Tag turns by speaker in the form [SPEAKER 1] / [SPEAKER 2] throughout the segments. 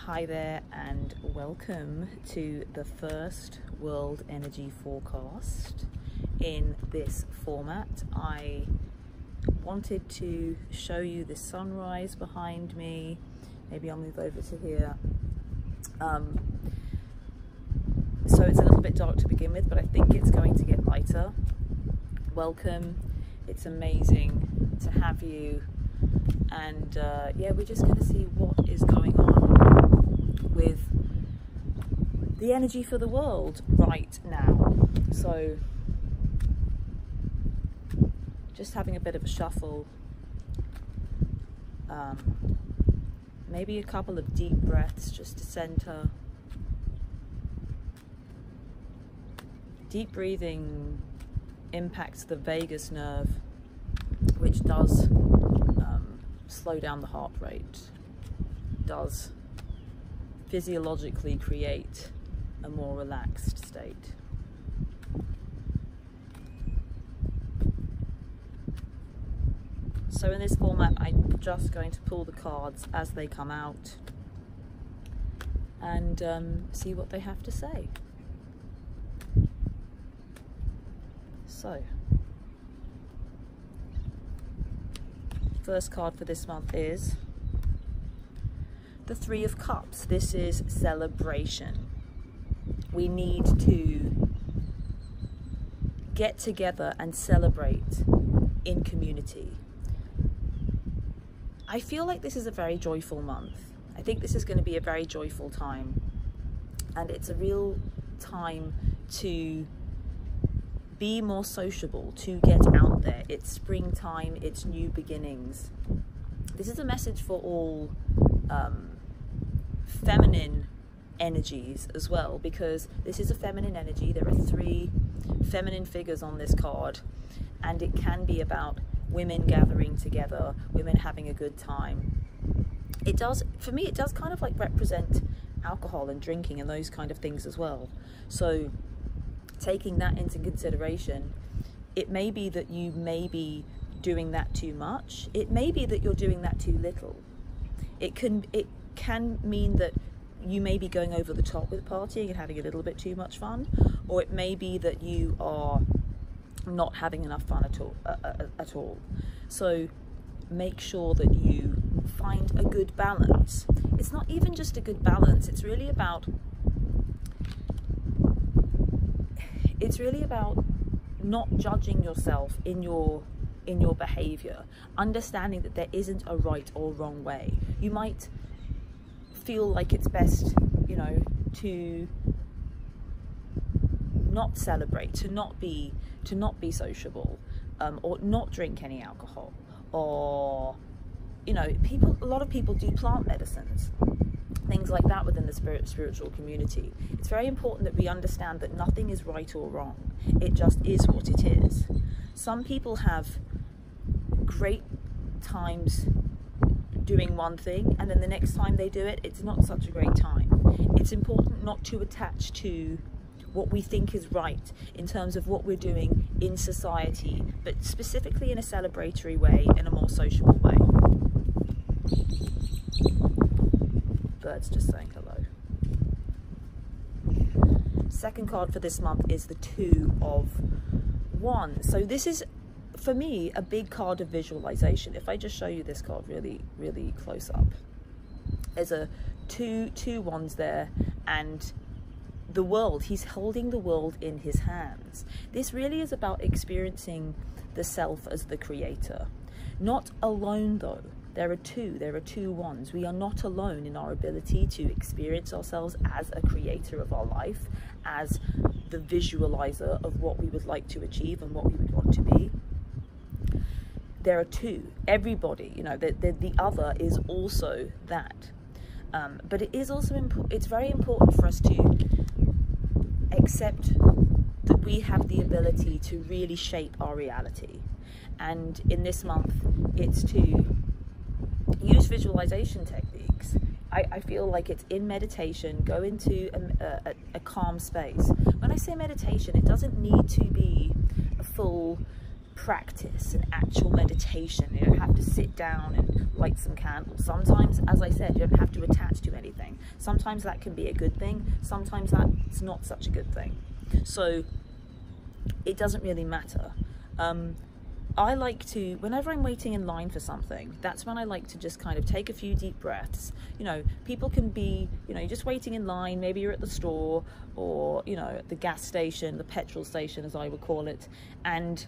[SPEAKER 1] Hi there and welcome to the first World Energy Forecast in this format. I wanted to show you the sunrise behind me. Maybe I'll move over to here. So it's a little bit dark to begin with, but I think it's going to get lighter. Welcome. It's amazing to have you. And yeah, we're just going to see what is going on with the energy for the world right now. So just having a bit of a shuffle, maybe a couple of deep breaths just to center. Deep breathing impacts the vagus nerve, which does slow down the heart rate, does physiologically create a more relaxed state. So in this format, I'm just going to pull the cards as they come out and see what they have to say. So, first card for this month is the Three of Cups. This is celebration. We need to get together and celebrate in community. I feel like this is a very joyful month. I think this is going to be a very joyful time, and it's a real time to be more sociable, to get out there. It's springtime, it's new beginnings. This is a message for all feminine energies as well, because this is a feminine energy. There are three feminine figures on this card, and it can be about women gathering together, women having a good time. It does, for me, it does kind of like represent alcohol and drinking and those kind of things as well. So taking that into consideration, it may be that you may be doing that too much. It may be that you're doing that too little. It can mean that you may be going over the top with partying and having a little bit too much fun, or it may be that you are not having enough fun at all. So make sure that you find a good balance. It's not even just a good balance, it's really about not judging yourself in your behavior, understanding that there isn't a right or wrong way. You might feel like it's best, you know, to not celebrate, to not be sociable, or not drink any alcohol, or, you know, a lot of people do plant medicines, things like that within the spiritual community. It's very important that we understand that nothing is right or wrong. It just is what it is. Some people have great times doing one thing, and then the next time they do it, it's not such a great time. It's important not to attach to what we think is right in terms of what we're doing in society, but specifically in a celebratory way, in a more sociable way. Birds just saying hello. Second card for this month is the Two of Wands. So this is, for me, a big card of visualization. If I just show you this card really, really close up, there's a two wands there, and the world, he's holding the world in his hands. This really is about experiencing the self as the creator. Not alone though. There are two wands. We are not alone in our ability to experience ourselves as a creator of our life, as the visualizer of what we would like to achieve and what we would want to be. There are two. Everybody, you know, the other is also that. But it is also it's very important for us to accept that we have the ability to really shape our reality. And in this month, it's to use visualization techniques. I feel like it's in meditation, go into a calm space. When I say meditation, it doesn't need to be a full practice and actual meditation. You don't have to sit down and light some candles. Sometimes, as I said, you don't have to attach to anything. Sometimes that can be a good thing. Sometimes that's not such a good thing. So it doesn't really matter. I like to, whenever I'm waiting in line for something, that's when I like to just kind of take a few deep breaths. You know, people can be, you know, you're just waiting in line, maybe you're at the store or, you know, at the gas station, the petrol station as I would call it, and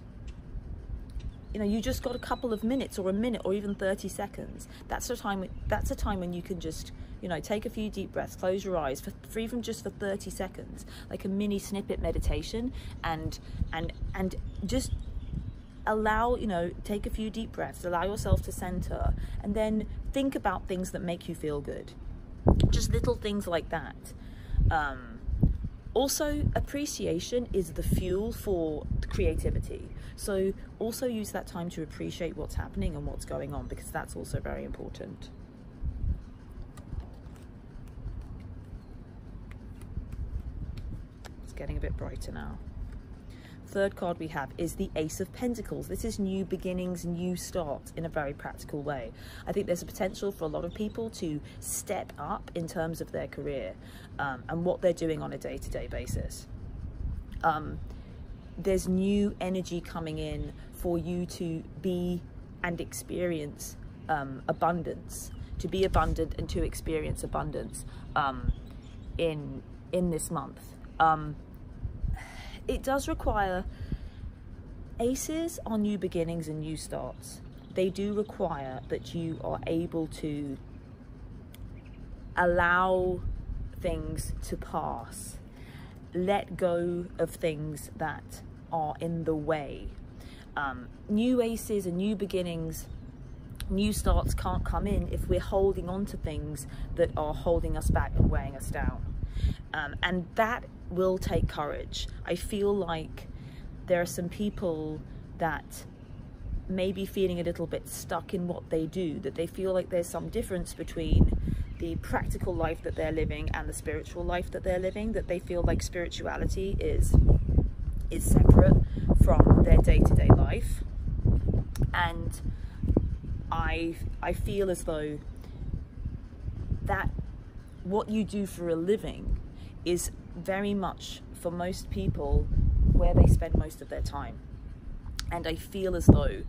[SPEAKER 1] you know, you just got a couple of minutes or a minute or even 30 seconds. That's a time when you can just, you know, take a few deep breaths, close your eyes for even just for 30 seconds, like a mini snippet meditation, and just allow, you know, take a few deep breaths, allow yourself to center, and then think about things that make you feel good. Just little things like that. Also, appreciation is the fuel for creativity. So also use that time to appreciate what's happening and what's going on, because that's also very important. It's getting a bit brighter now. Third card we have is the Ace of Pentacles. This is new beginnings, new starts in a very practical way. I think there's a potential for a lot of people to step up in terms of their career and what they're doing on a day-to-day basis. There's new energy coming in for you to be and experience abundance, to be abundant and to experience abundance in this month. It does require, aces are new beginnings and new starts. They do require that you are able to allow things to pass, let go of things that are in the way. New aces and new beginnings, new starts can't come in if we're holding on to things that are holding us back and weighing us down. And that will take courage. I feel like there are some people that may be feeling a little bit stuck in what they do, that they feel like there's some difference between the practical life that they're living and the spiritual life that they're living, that they feel like spirituality is separate from their day-to-day life. And I feel as though that what you do for a living is very much, for most people, where they spend most of their time. And I feel as though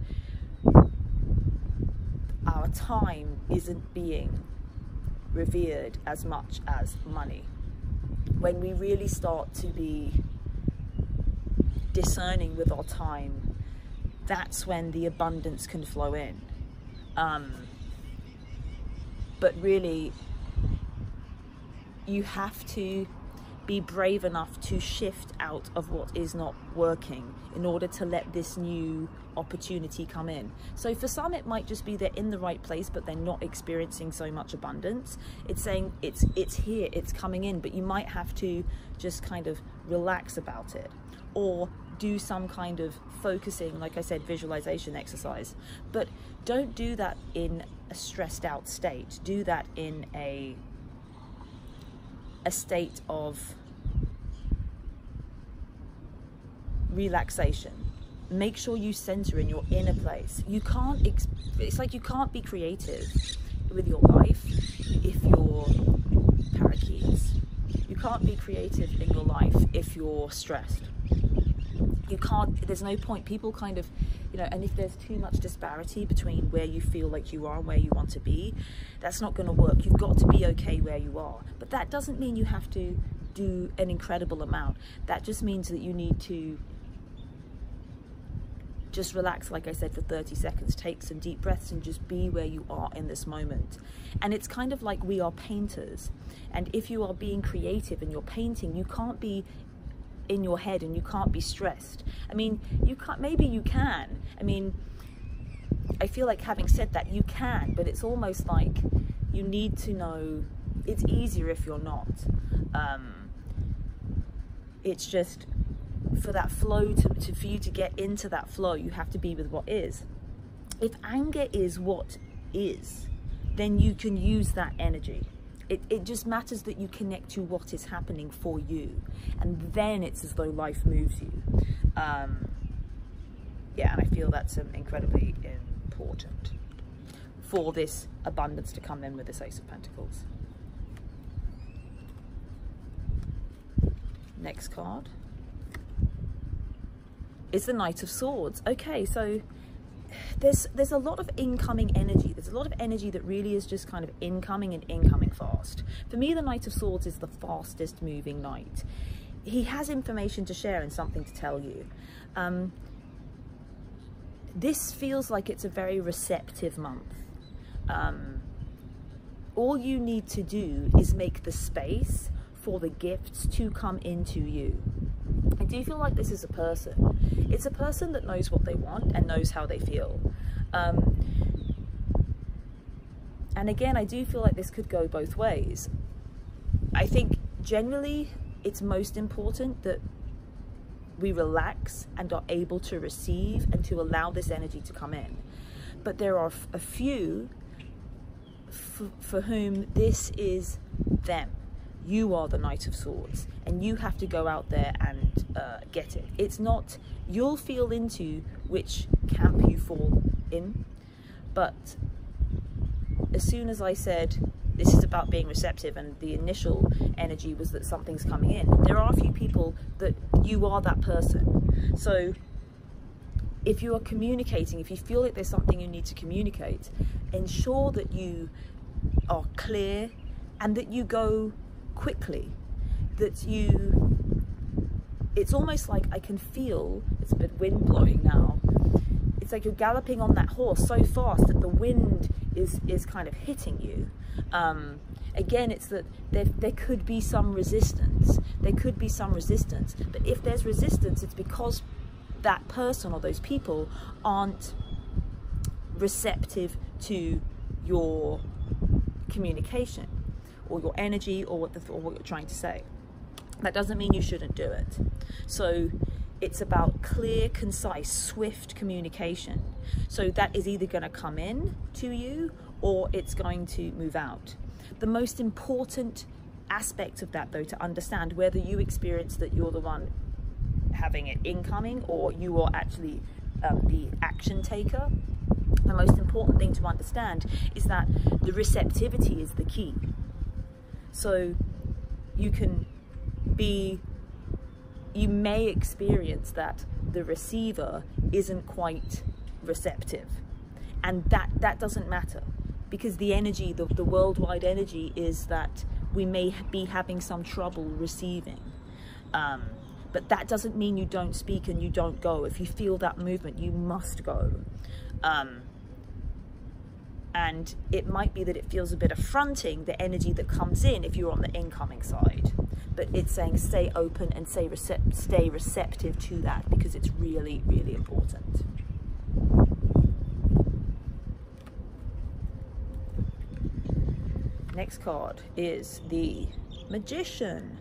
[SPEAKER 1] our time isn't being revered as much as money. When we really start to be discerning with our time, that's when the abundance can flow in. But really, you have to be brave enough to shift out of what is not working in order to let this new opportunity come in. So for some, it might just be they're in the right place, but they're not experiencing so much abundance. It's saying it's here, it's coming in, but you might have to just kind of relax about it, or do some kind of focusing, like I said, visualization exercise. But don't do that in a stressed out state. Do that in a state of relaxation. Make sure you center in your inner place. You can't, it's like you can't be creative with your life if you're parakeets. You can't be creative in your life if you're stressed. You can't, there's no point. People kind of, you know, and if there's too much disparity between where you feel like you are and where you want to be, that's not going to work. You've got to be okay where you are. But that doesn't mean you have to do an incredible amount. That just means that you need to just relax, like I said, for 30 seconds, take some deep breaths and just be where you are in this moment. And it's kind of like we are painters. And if you are being creative and you're painting, you can't be in your head and you can't be stressed. I mean, you can't, maybe you can. I mean, I feel like having said that, you can, but it's almost like you need to know it's easier if you're not. It's just for that flow for you to get into that flow, you have to be with what is. If anger is what is, then you can use that energy. It just matters that you connect to what is happening for you, and then it's as though life moves you. Yeah, and I feel that's incredibly important for this abundance to come in with this Ace of Pentacles. Next card is the Knight of Swords. Okay, so there's a lot of incoming energy. There's a lot of energy that really is just kind of incoming and incoming fast. For me, the Knight of Swords is the fastest moving knight. He has information to share and something to tell you. This feels like it's a very receptive month. All you need to do is make the space for the gifts to come into you. I do feel like this is a person. It's a person that knows what they want and knows how they feel. And again, I do feel like this could go both ways. I think generally it's most important that we relax and are able to receive and to allow this energy to come in. But there are a few for whom this is them. You are the Knight of Swords, and you have to go out there and get it. It's not, you'll feel into which camp you fall in, but as soon as I said this is about being receptive and the initial energy was that something's coming in, there are a few people that you are that person. So if you are communicating, if you feel like there's something you need to communicate, ensure that you are clear and that you go quickly, that you, it's almost like I can feel, it's a bit wind blowing now, it's like you're galloping on that horse so fast that the wind is kind of hitting you. Again, it's that there could be some resistance. There could be some resistance, but if there's resistance, it's because that person or those people aren't receptive to your communication or your energy or what you're trying to say. That doesn't mean you shouldn't do it. So it's about clear, concise, swift communication. So that is either going to come in to you or it's going to move out. The most important aspect of that, though, to understand whether you experience that you're the one having it incoming or you are actually the action taker, the most important thing to understand is that the receptivity is the key. So you may experience that the receiver isn't quite receptive, and that doesn't matter, because the energy, the worldwide energy is that we may be having some trouble receiving. But that doesn't mean you don't speak and you don't go. If you feel that movement, you must go. And it might be that it feels a bit affronting, the energy that comes in if you're on the incoming side. But it's saying stay open and stay receptive to that, because it's really, really important. Next card is the Magician.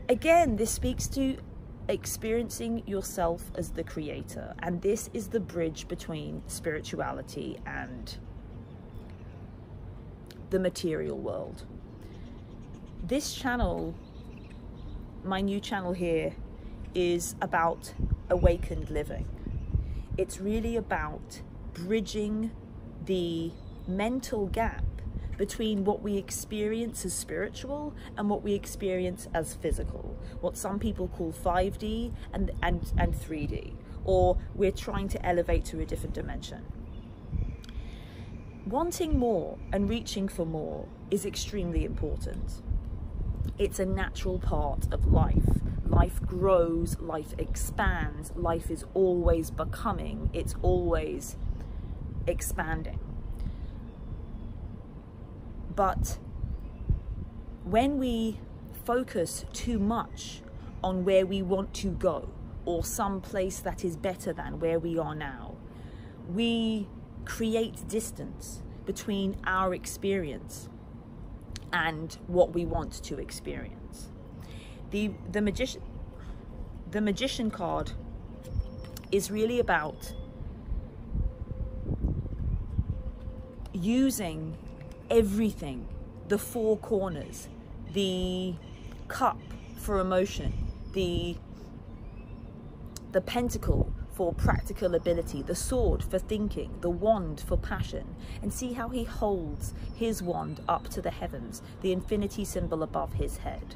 [SPEAKER 1] Again, this speaks to experiencing yourself as the creator, and this is the bridge between spirituality and the material world. This channel, my new channel here, is about awakened living. It's really about bridging the mental gap between what we experience as spiritual and what we experience as physical, what some people call 5D and 3D, or we're trying to elevate to a different dimension. Wanting more and reaching for more is extremely important. It's a natural part of life. Life grows, life expands, life is always becoming, it's always expanding. But when we focus too much on where we want to go or some place that is better than where we are now, we create distance between our experience and what we want to experience. The Magician card is really about using everything, the four corners, the cup for emotion, the pentacle for practical ability, the sword for thinking, the wand for passion. And see how he holds his wand up to the heavens, the infinity symbol above his head.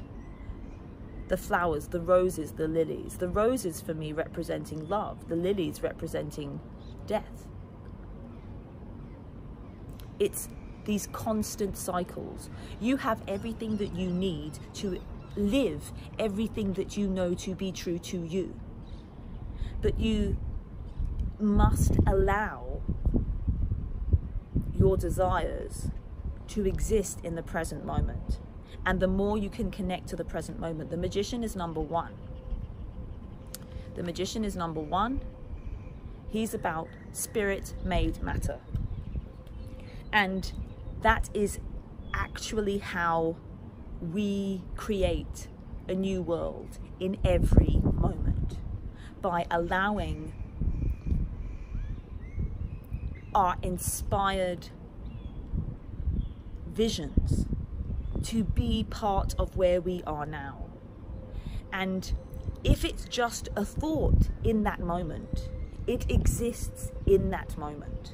[SPEAKER 1] The flowers, the roses, the lilies. The roses for me representing love, the lilies representing death. It's these constant cycles. You have everything that you need to live everything that you know to be true to you. But you must allow your desires to exist in the present moment. And the more you can connect to the present moment, the magician is number one. The magician is number one. He's about spirit-made matter. And that is actually how we create a new world in every moment, by allowing our inspired visions to be part of where we are now. And if it's just a thought in that moment, it exists in that moment.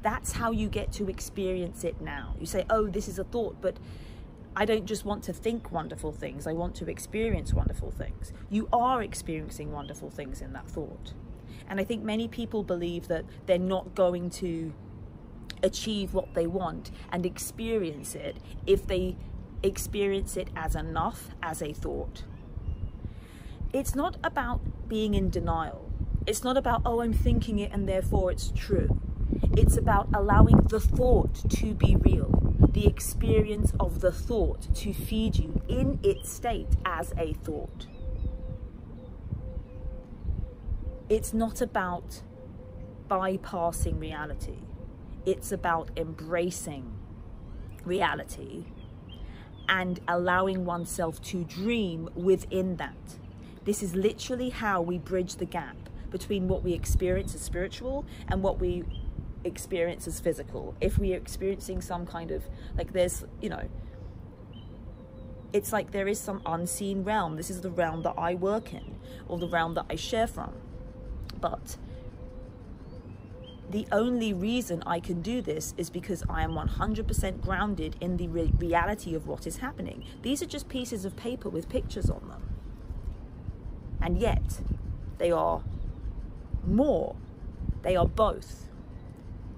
[SPEAKER 1] That's how you get to experience it now. You say, oh, this is a thought, but I don't just want to think wonderful things, I want to experience wonderful things. You are experiencing wonderful things in that thought. And I think many people believe that they're not going to achieve what they want and experience it if they experience it as enough as a thought. It's not about being in denial. It's not about, oh, I'm thinking it and therefore it's true. It's about allowing the thought to be real, the experience of the thought to feed you in its state as a thought. It's not about bypassing reality. It's about embracing reality and allowing oneself to dream within that. This is literally how we bridge the gap between what we experience as spiritual and what we experience as physical. If we are experiencing some kind of, like, there's, you know, it's like there is some unseen realm. This is the realm that I work in, or the realm that I share from. But the only reason I can do this is because I am 100% grounded in the reality of what is happening. These are just pieces of paper with pictures on them. And yet, they are more. They are both.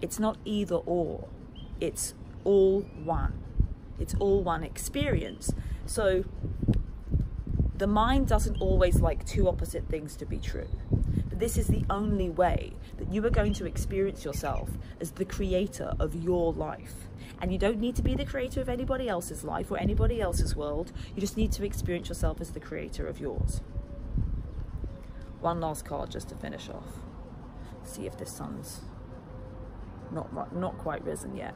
[SPEAKER 1] It's not either or. It's all one. It's all one experience. So the mind doesn't always like two opposite things to be true. But this is the only way that you are going to experience yourself as the creator of your life. And you don't need to be the creator of anybody else's life or anybody else's world. You just need to experience yourself as the creator of yours. One last card just to finish off. See if the sun's not quite risen yet.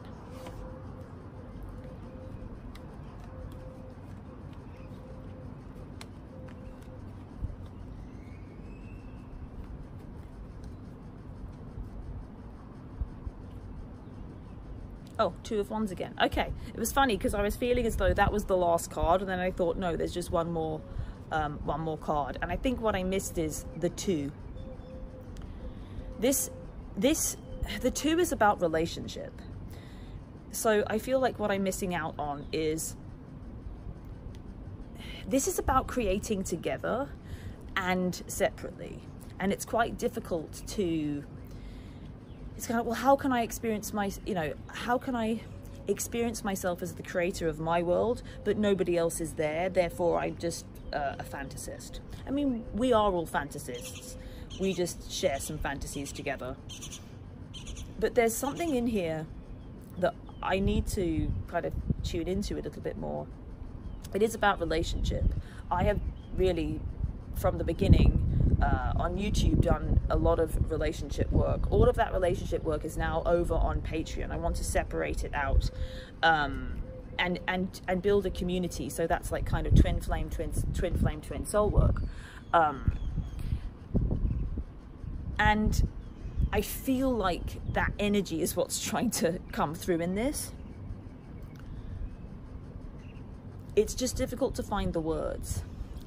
[SPEAKER 1] Oh, Two of Wands again. Okay, it was funny because I was feeling as though that was the last card, and then I thought, no, there's just one more card. And I think what I missed is the Two. The Two is about relationship. So I feel like what I'm missing out on is, this is about creating together and separately. And it's quite difficult to, it's kind of, well, how can I experience how can I experience myself as the creator of my world, but nobody else is there, therefore I'm just a fantasist. I mean, we are all fantasists. We just share some fantasies together. But there's something in here that I need to kind of tune into a little bit more. It is about relationship. I have really, from the beginning, on YouTube, done a lot of relationship work. All of that relationship work is now over on Patreon. I want to separate it out and build a community. So that's like kind of twin flame, twin soul work. And I feel like that energy is what's trying to come through in this. It's just difficult to find the words.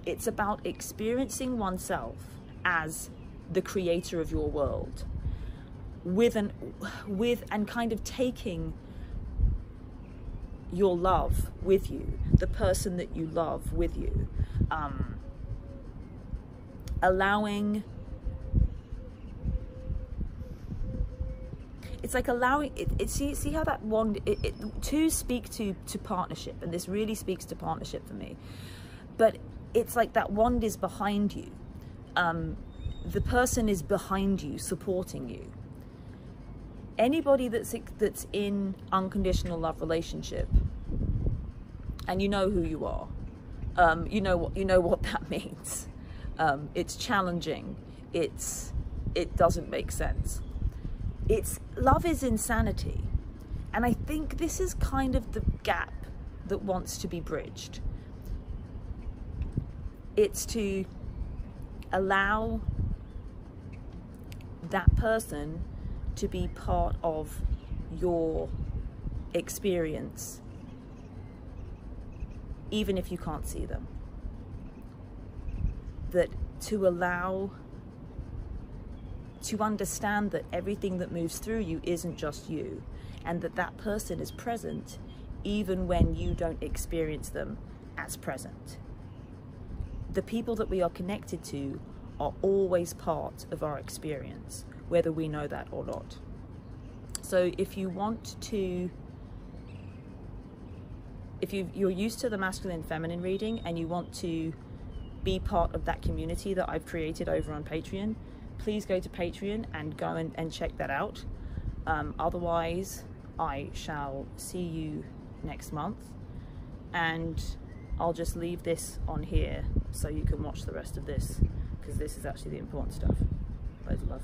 [SPEAKER 1] It's about experiencing oneself as the creator of your world, with and kind of taking your love with you, the person that you love with you, allowing, it's like allowing it, see how that wand, two speak to partnership, and this really speaks to partnership for me. But it's like that wand is behind you, the person is behind you, supporting you. Anybody that's in unconditional love relationship, and you know who you are, you know what that means. It's challenging. It doesn't make sense. Love is insanity, and I think this is kind of the gap that wants to be bridged. It's to allow that person to be part of your experience, even if you can't see them. That to allow, to understand that everything that moves through you isn't just you, and that that person is present even when you don't experience them as present. The people that we are connected to are always part of our experience, whether we know that or not. So if you want to, if you're used to the masculine feminine reading and you want to be part of that community that I've created over on Patreon, please go to Patreon and go and check that out. Otherwise, I shall see you next month, and I'll just leave this on here so you can watch the rest of this, because this is actually the important stuff. Loads of love.